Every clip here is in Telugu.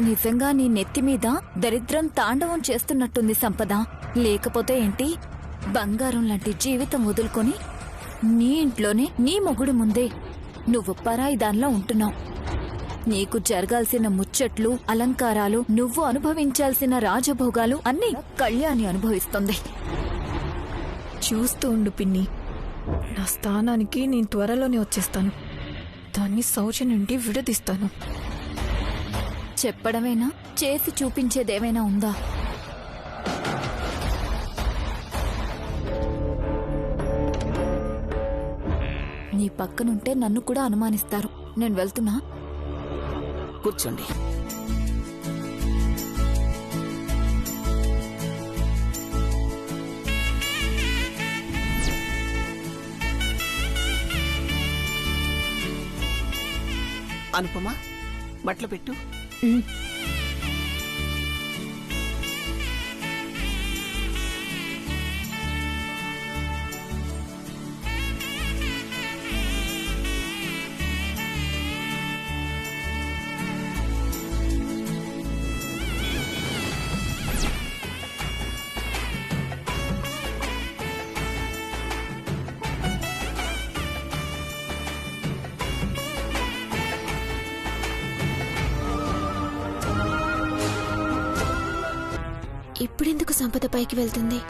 నిజంగా నీ నెత్తిమీద దరిద్రం తాండవం చేస్తున్నట్టుంది సంపద. లేకపోతే ఏంటి, బంగారం లాంటి జీవితం వదులుకొని నీ ఇంట్లోనే నీ మొగుడు ముందే నువ్వు పరాయి దానిలో ఉంటున్నావు. నీకు జరగాల్సిన ముచ్చట్లు, అలంకారాలు, నువ్వు అనుభవించాల్సిన రాజభోగాలు అన్నీ కళ్యాణి అనుభవిస్తుంది. చూస్తూ ఉండు పిన్ని, నా స్థానానికి నేను త్వరలోనే వచ్చేస్తాను. దాన్ని సౌజన్య నుండి విడదీస్తాను. చెప్పడమేనా, చేసి చూపించేదేమైనా ఉందా? నీ పక్కనుంటే నన్ను కూడా అనుమానిస్తారు. నేను వెళ్తున్నా. కూర్చోండి. అనుపమ, బట్టలు పెట్టు. ఇప్పుడెందుకు సంపద పైకి వెళ్తుంది?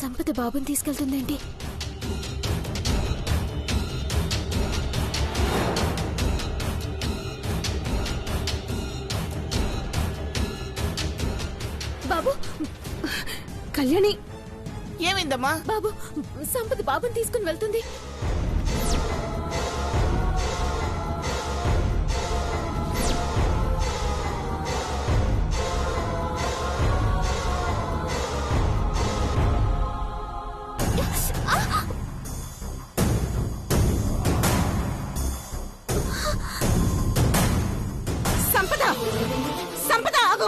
సంపద బాబుని తీసుకెళ్తుందేంటి? బాబు, కళ్యాణి. ఏమైందమ్మా? బాబు, సంపద బాబుని తీసుకుని వెళ్తుంది. సంపద, ఆగు.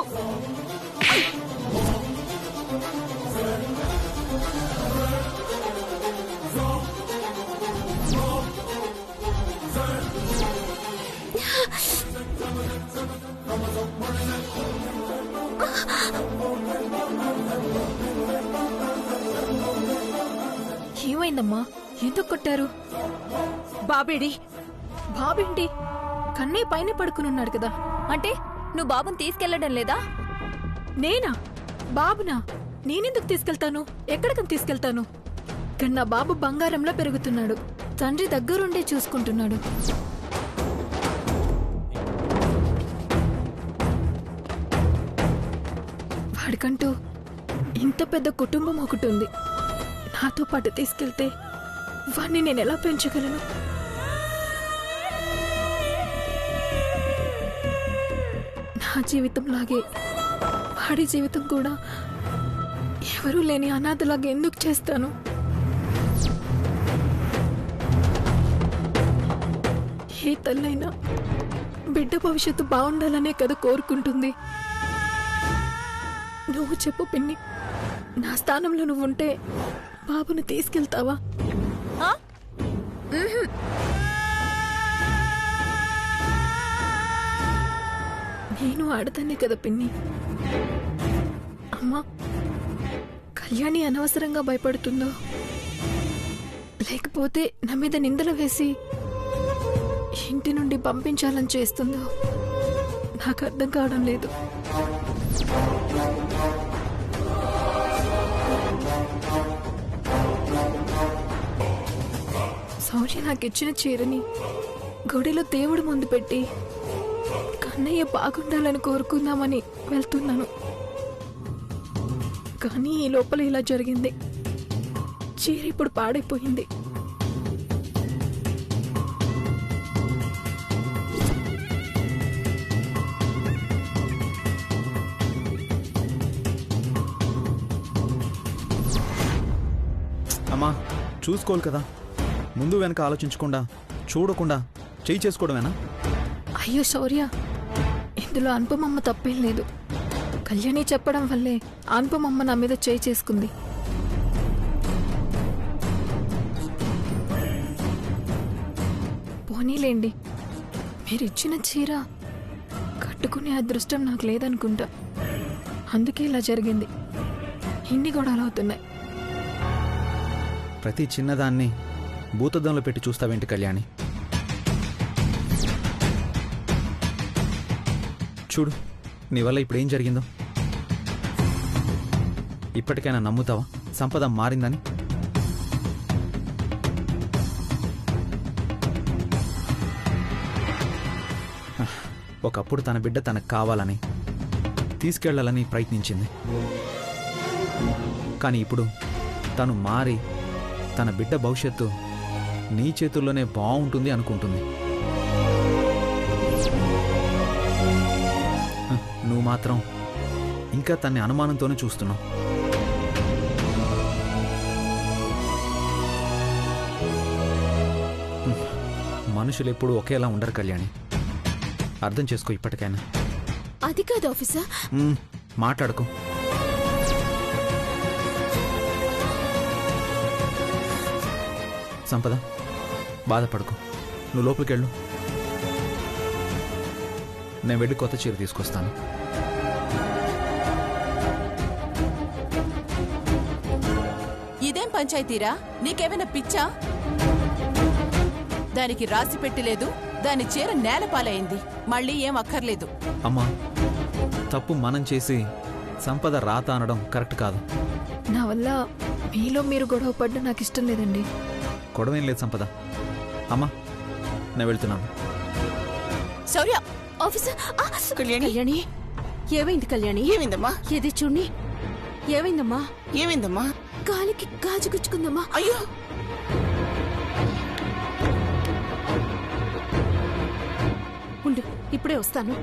ఏమైందమ్మా? ఎందుకు కొట్టారు? బాబేడి? బాబేంటి? కన్నయ్య పైన పడుకునున్నాడు కదా. అంటే నువ్వు బాబుని తీసుకెళ్లడం లేదా? నేనా? బాబునా? నేనెందుకు తీసుకెళ్తాను? ఎక్కడికని తీసుకెళ్తాను? ఇక్కడ నా బాబు బంగారంలో పెరుగుతున్నాడు. తండ్రి దగ్గరుండే చూసుకుంటున్నాడు. వాడికంటూ ఇంత పెద్ద కుటుంబం ఒకటి ఉంది. నాతో పాటు తీసుకెళ్తే వాణ్ణి నేను ఎలా పెంచగలను? నా జీవితంలాగే వాడి జీవితం కూడా ఎవరూ లేని అనాథలాగా ఎందుకు చేస్తాను? ఏ తల్లైనా బిడ్డ భవిష్యత్తు బాగుండాలనే కదా కోరుకుంటుంది. నువ్వు చెప్పు పిన్ని, నా స్థానంలో నువ్వుంటే బాబుని తీసుకెళ్తావా? నేను ఆడతానే కదా పిన్ని. అమ్మా, కళ్యాణి అనవసరంగా భయపడుతుందో, లేకపోతే నా మీద నిందలు వేసి ఇంటి నుండి పంపించాలని చేస్తుందో నాకు అర్థం కావడం లేదు. సౌర్య నాకిచ్చిన చీరని గుడిలో దేవుడి ముందు పెట్టి కన్నయ్య బాగుండాలని కోరుకుందామని వెళ్తున్నాను. కానీ ఈ లోపల ఇలా జరిగింది. చీర ఇప్పుడు పాడైపోయింది. అమ్మా చూసుకోవాలి కదా, ముందు వెనక ఆలోచించకుండా చూడకుండా చేయి చేసుకోవడమేనా? అయ్యో శౌర్య, ఇందులో అనుపమమ్మ తప్పేం లేదు. కళ్యాణి చెప్పడం వల్లే అనుపమమ్మ నా మీద చేయి చేసుకుంది. పోనీలేండి, మీరిచ్చిన చీర కట్టుకునే అదృష్టం నాకు లేదనుకుంటా. అందుకే ఇలా జరిగింది. ఇన్ని గొడవలు అవుతున్నాయి. ప్రతి చిన్నదాన్ని భూతద్దంలో పెట్టి చూస్తావేంటి కళ్యాణి? చూడు, నీ వల్ల ఇప్పుడు ఏం జరిగిందో. ఇప్పటికైనా నమ్ముతావా సంపద మారిందని? ఒకప్పుడు తన బిడ్డ తనకు కావాలని తీసుకెళ్లాలని ప్రయత్నించింది. కానీ ఇప్పుడు తను మారి తన బిడ్డ భవిష్యత్తు నీ చేతుల్లోనే బాగుంటుంది అనుకుంటుంది. నువ్వు మాత్రం ఇంకా తన్ని అనుమానంతోనే చూస్తున్నావు. మనుషులు ఎప్పుడూ ఒకేలా ఉండరు కళ్యాణి, అర్థం చేసుకో ఇప్పటికైనా. అది కాదు ఆఫీసర్. మాట్లాడుకో. సంపద, బాధపడుకో. నువ్వు లోపలికి వెళ్ళు, నేను వెళ్ళి కొత్త చీర తీసుకొస్తాను. ఇదేం పంచాయతీరా? నీకేమైనా పిచ్చా? దానికి రాసి పెట్టలేదు, దాని చీర నేలపాలైంది. మళ్ళీ ఏం అక్కర్లేదు. అమ్మా, తప్పు మనం చేసి సంపద రాత అనడం కరెక్ట్ కాదు. నా వల్ల మీలో మీరు గొడవ పడ్డం నాకు ఇష్టం లేదండి. గొడవేం లేదు సంపద. అమ్మా, నేను వెళ్తున్నాను. శౌర్య, ఆఫీసర్. కళ్యాణి, కళ్యాణి, ఏమైంది కళ్యాణి? ఏమైందమ్మా? ఏది చూడండి. ఏమైందమ్మా? ఏమైందమ్మా? కాలికి గాజు గుచ్చుకుందమ్మా. అయ్యో, ఉండు, ఇప్పుడే వస్తాను.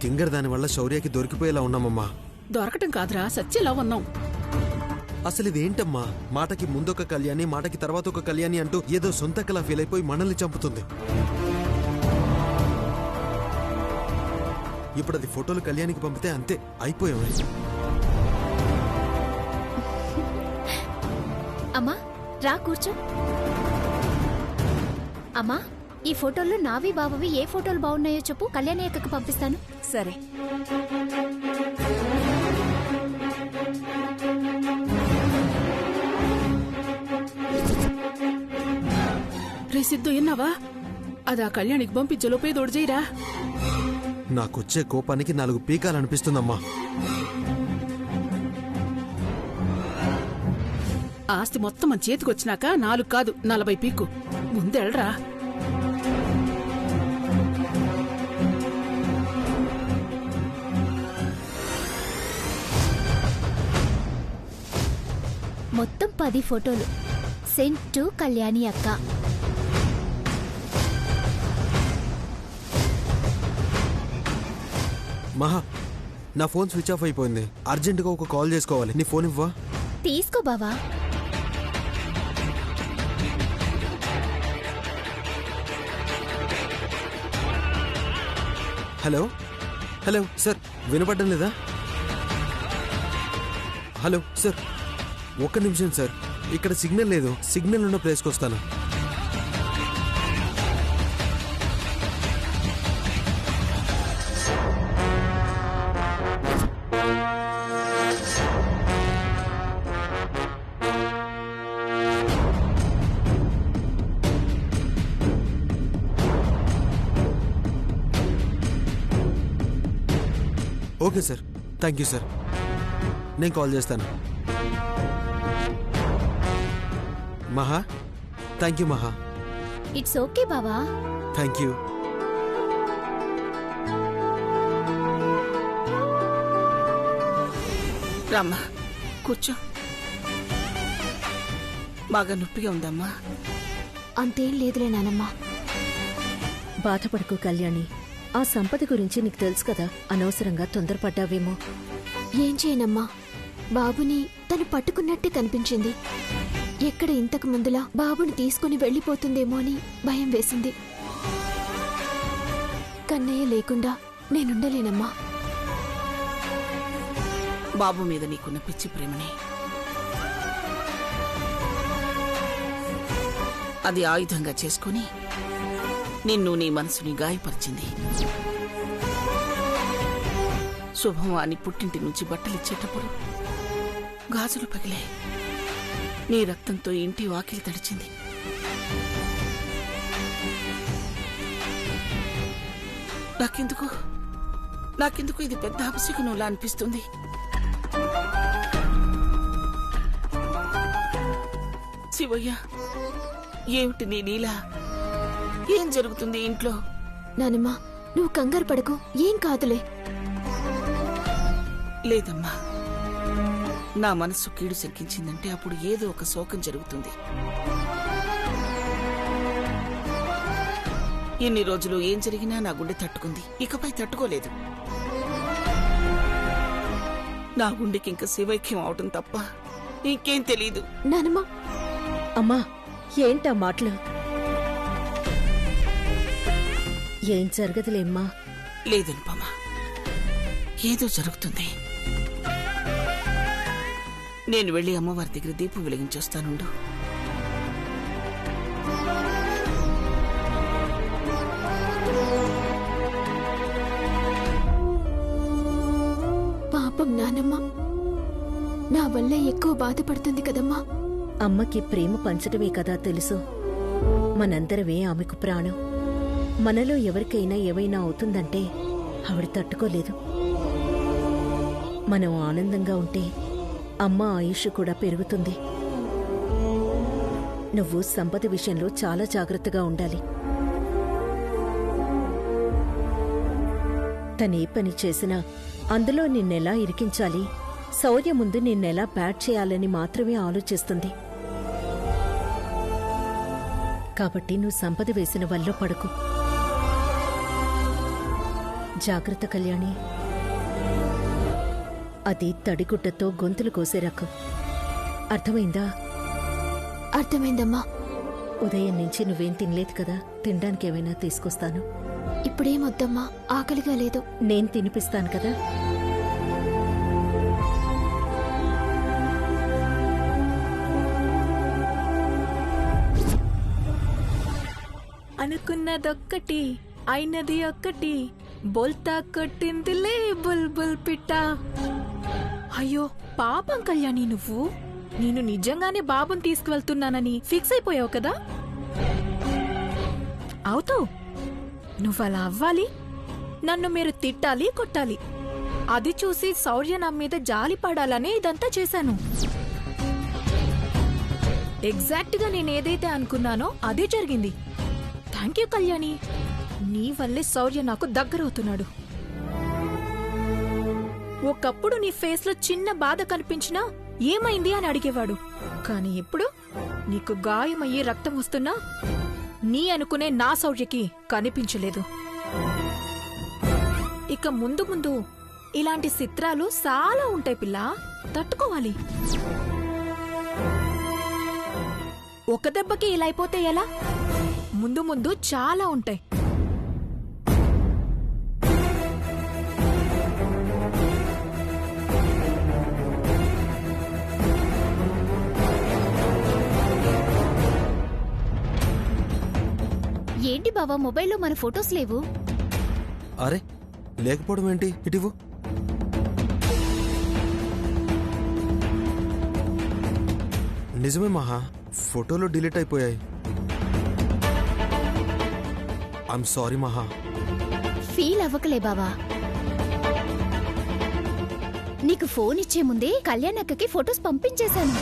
తింగర్ దానివల్ల శౌర్యకి దొరికిపోయేలా ఉన్నామమ్మా. దొరకటం కాదురా, సత్యలా ఉన్నాం. అసలు ఇదేంటమ్మా? మాటకి ముందొక కళ్యాణి, మాటకి తర్వాత ఒక కళ్యాణి అంటూ ఏదో సొంత కళ ఫీల్ అయిపోయి మనల్ని చంపుతుంది. ఇప్పుడు అది ఫోటోలు కళ్యాణికి పంపితే అంతే, అయిపోయామే. అమ్మా రా కూర్చో. అమ్మా, ఈ ఫోటోల్లో నావి బాబువి ఏ ఫోటోలు బాగున్నాయో చెప్పు, కళ్యాణి అక్కకి పంపిస్తాను. సరే. రే సిద్ధు, విన్నావా? అది ఆ కళ్యాణికి పంపించలోపే దొడిచేయరా. నాకొచ్చే కోపానికి 4 పీకాలనిపిస్తుందమ్మా. ఆస్తి మొత్తం మన చేతికొచ్చినాక 4 కాదు 40 పీకు. ముందెళ్ళరా. మొత్తం 10 ఫోటోలు. సెంట్ టు కళ్యాణి అక్క. మహా, నా ఫోన్ స్విచ్ ఆఫ్ అయిపోయింది. అర్జెంటుగా ఒక కాల్ చేసుకోవాలి. నీ ఫోన్ ఇవ్వా? తీసుకో బావా. హలో హలో సార్, వినపడడం లేదా? హలో సార్, ఒక్క నిమిషం సార్, ఇక్కడ సిగ్నల్ లేదు. సిగ్నల్ ఉన్న ప్లేస్కి వస్తాను. Okay sir, thank you sir. నేను కాల్ చేస్తాను. మహా, థ్యాంక్ యూ మహా. ఇట్స్ ఓకే బావా. Thank you. రామ్మా, కూర్చో. బాగా నొప్పిగా ఉందమ్మా? అంతేం లేదులే నానమ్మా. బాధపడకు కళ్యాణి. ఆ సంపద గురించి నీకు తెలుసు కదా, అనవసరంగా తొందరపడ్డావేమో. ఏం చేయనమ్మా, బాబుని తను పట్టుకున్నట్టే కనిపించింది. ఎక్కడ ఇంతకు ముందులా బాబుని తీసుకుని వెళ్ళిపోతుందేమో అని భయం వేసింది. కన్నయ్య లేకుండా నేనుండలేనమ్మా. బాబు మీద నీకున్న పిచ్చి ప్రేమని అది ఆయుధంగా చేసుకుని నిన్ను, నీ మనసుని గాయపరిచింది. శుభం అని పుట్టింటి నుంచి బట్టలిచ్చేటప్పుడు గాజులు పగిలే. నీ రక్తంతో ఇంటి వాకిలి తడిచింది. నాకెందుకు ఇది పెద్ద అపశకునంలా అనిపిస్తుంది. శివయ్య, ఏమిటి నీ నీలా? ఏం జరుగుతుంది ఇంట్లో? నానమ్మా, నువ్వు కంగారు పడకు, ఏం కాదులే. లేదమ్మా, నా మనస్సు కీడు శంకించిందంటే అప్పుడు ఏదో ఒక శోకం జరుగుతుంది. ఇన్ని రోజులు ఏం జరిగినా నా గుండె తట్టుకుంది, ఇకపై తట్టుకోలేదు. నా గుండెకి ఇంకా శివైక్యం అవటం తప్ప ఇంకేం తెలీదు. నానమ్మా, అమ్మా, ఏంటా మాటలు? ఏం జరగదులేమ్మా. లేదనుపమా, ఏదో జరుగుతుంది. నేను వెళ్ళి అమ్మవారి దగ్గర దీపం వెలిగించొస్తానుండు. పాపం నానమ్మ నా వల్ల ఎక్కువ బాధపడుతుంది కదమ్మా. అమ్మకి ప్రేమ పంచటమే కదా తెలుసు. మనందరమే ఆమెకు ప్రాణం. మనలో ఎవరికైనా ఏవైనా అవుతుందంటే ఆవిడ తట్టుకోలేదు. మనం ఆనందంగా ఉంటే అమ్మ ఆయుష్ కూడా పెరుగుతుంది. నువ్వు సంపద విషయంలో చాలా జాగ్రత్తగా ఉండాలి. తనే పని చేసినా అందులో నిన్నెలా ఇరికించాలి, శౌర్య ముందు నిన్నెలా బ్యాట్ చేయాలని మాత్రమే ఆలోచిస్తుంది. కాబట్టి నువ్వు సంపద వేసిన వల్ల పడుకు. జాగ్రత్త కళ్యాణి. అది తడిగుడ్డతో గొంతులు కోసే రకం. అర్థమైందా? అర్థమైందమ్మా. ఉదయం నుంచి నువ్వేం తినలేదు కదా, తినడానికి ఏమైనా తీసుకొస్తాను. ఇప్పుడేమొద్దమ్మా, ఆకలిగా లేదు. నేను తినిపిస్తాను కదా. అనుకున్నదొక్కటి, అయినది ఒక్కటి, బోల్తా కొట్టిందిలే బుల్బుల్ పిట్ట. అయ్యో పాపం కళ్యాణి, నువ్వు నేను నిజంగానే బాబుని తీసుకువెళ్తున్నానని ఫిక్స్ అయిపోయావు కదా. అవుతావు. నువ్వలా అవ్వాలి. నన్ను మీరు తిట్టాలి, కొట్టాలి. అది చూసి శౌర్య నా మీద జాలి పడాలని ఇదంతా చేశాను. ఎగ్జాక్ట్ గా నేనేదైతే అనుకున్నానో అదే జరిగింది. Thank you Kalyani. నీ వల్లే శౌర్య నాకు దగ్గరవుతున్నాడు. ఒకప్పుడు నీ ఫేస్ లో చిన్న బాధ కనిపించినా ఏమైంది అని అడిగేవాడు. కాని ఇప్పుడు నీకు గాయమయ్యి రక్తం వస్తున్నా నీ అనుకునే నా శౌర్యకి కనిపించలేదు. ఇక ముందు ముందు ఇలాంటి చిత్రాలు చాలా ఉంటాయి పిల్ల, తట్టుకోవాలి. ఒక దెబ్బకి ఇలా అయిపోతే ఎలా? ముందు ముందు చాలా ఉంటాయి. బావా మొబైల్లో మన ఫొటోస్ లేవు. అరే లేకపోవడం ఏంటి, ఇటివు. నిజమే మహా, ఫోటోలు డిలీట్ అయిపోయాయి. ఐఎమ్ సారీ మహా. ఫీల్ అవ్వకలే బావా. నీకు ఫోన్ ఇచ్చే ముందే కళ్యాణ్ అక్కకి ఫొటోస్ పంపించేశాను.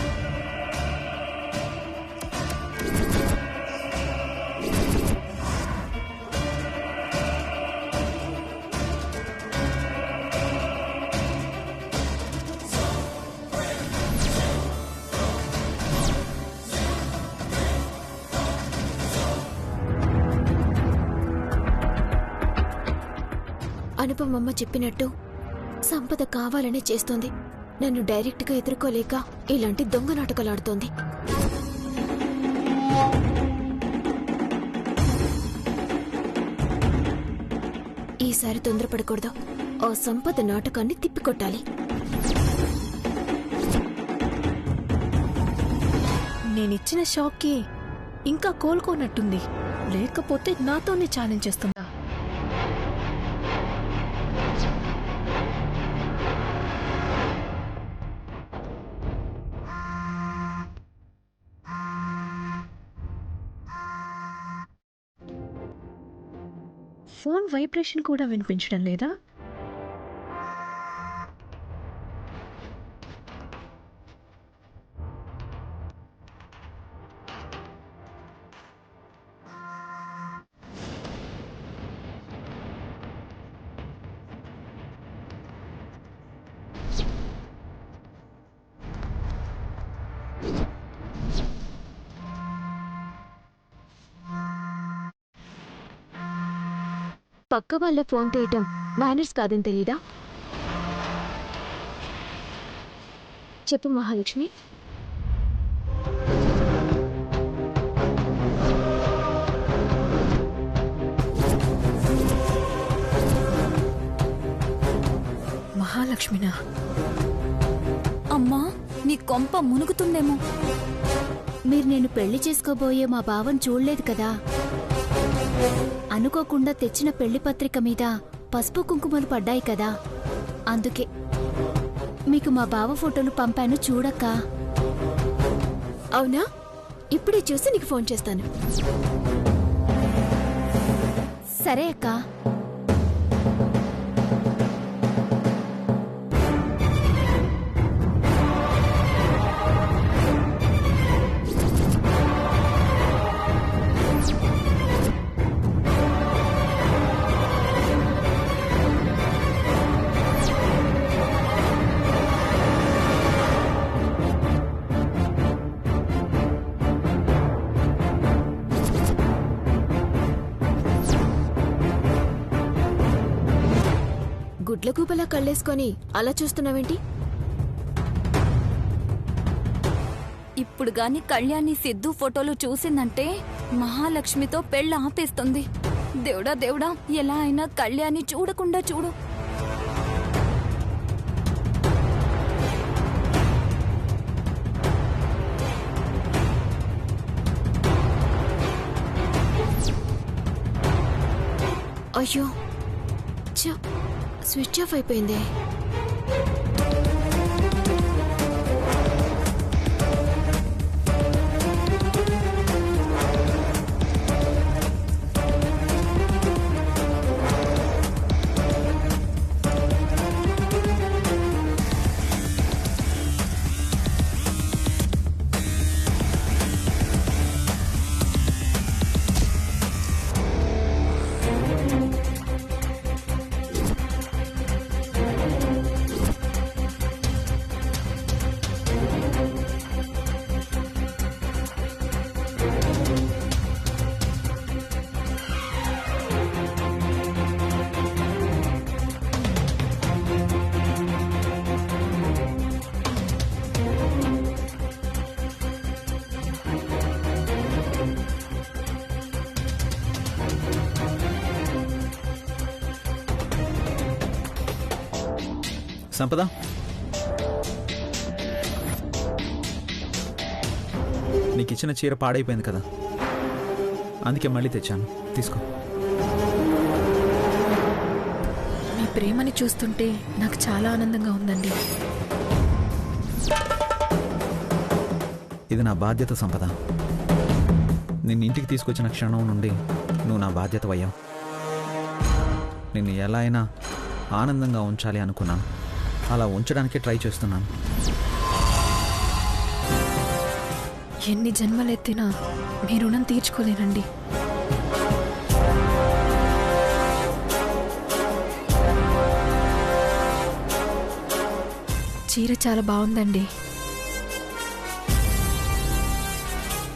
అనుపమమ్మ చెప్పినట్టు సంపద కావాలనే చేస్తోంది. నన్ను డైరెక్ట్గా ఎదుర్కోలేక ఇలాంటి దొంగ నాటకాలాడుతోంది. ఈసారి తొందరపడకూడదు. ఆ సంపద నాటకాన్ని తిప్పికొట్టాలి. నేనిచ్చిన షాక్కి ఇంకా కోలుకోనట్టుంది. లేకపోతే నాతోనే ఛాలెంజ్ చేస్తుందా? ఫోన్ వైబ్రేషన్ కూడా వినిపించడం లేదా? పక్క వాళ్ళ ఫోన్ చేయటం మేనర్స్ కాదని తెలీదా? చెప్పు మహాలక్ష్మి. మహాలక్ష్మినా? అమ్మా, నీ కొంప మునుగుతుందేమో. మీరు నేను పెళ్లి చేసుకోబోయే మా బావని చూడలేదు కదా. అనుకోకుండా తెచ్చిన పెళ్లి పత్రిక మీద పసుపు కుంకుమలు పడ్డాయి కదా. అందుకే మీకు మా బావ ఫోటోలు పంపాను, చూడక్క. అవునా? ఇప్పుడే చూసి నీకు ఫోన్ చేస్తాను. సరే అక్క. గుడ్లగూబలా కళ్ళేసుకొని అలా చూస్తున్నావేంటి? ఇప్పుడు గాని కళ్యాణి సిద్ధు ఫోటోలు చూసిందంటే మహాలక్ష్మితో పెళ్ళ ఆపేస్తుంది. దేవుడా దేవుడా, ఎలా అయినా కళ్యాణి చూడకుండా చూడు. అయ్యో, స్విచ్ ఆఫ్ అయిపోయింది. సంపద, నీకిచ్చిన చీర పాడైపోయింది కదా, అందుకే మళ్ళీ తెచ్చాను, తీసుకో. ప్రేమని చూస్తుంటే నాకు చాలా ఆనందంగా ఉందండి. ఇది నా బాధ్యత సంపద. నిన్ను ఇంటికి తీసుకొచ్చిన క్షణం నుండి నువ్వు నా బాధ్యత అయ్యావు. నిన్ను ఎలా అయినా ఆనందంగా ఉంచాలి అనుకున్నాను. అలా ఉంచడానికి ట్రై చేస్తున్నాను. ఎన్ని జన్మలెత్తినా మీ రుణం తీర్చుకోలేనండి. చీర చాలా బాగుందండి.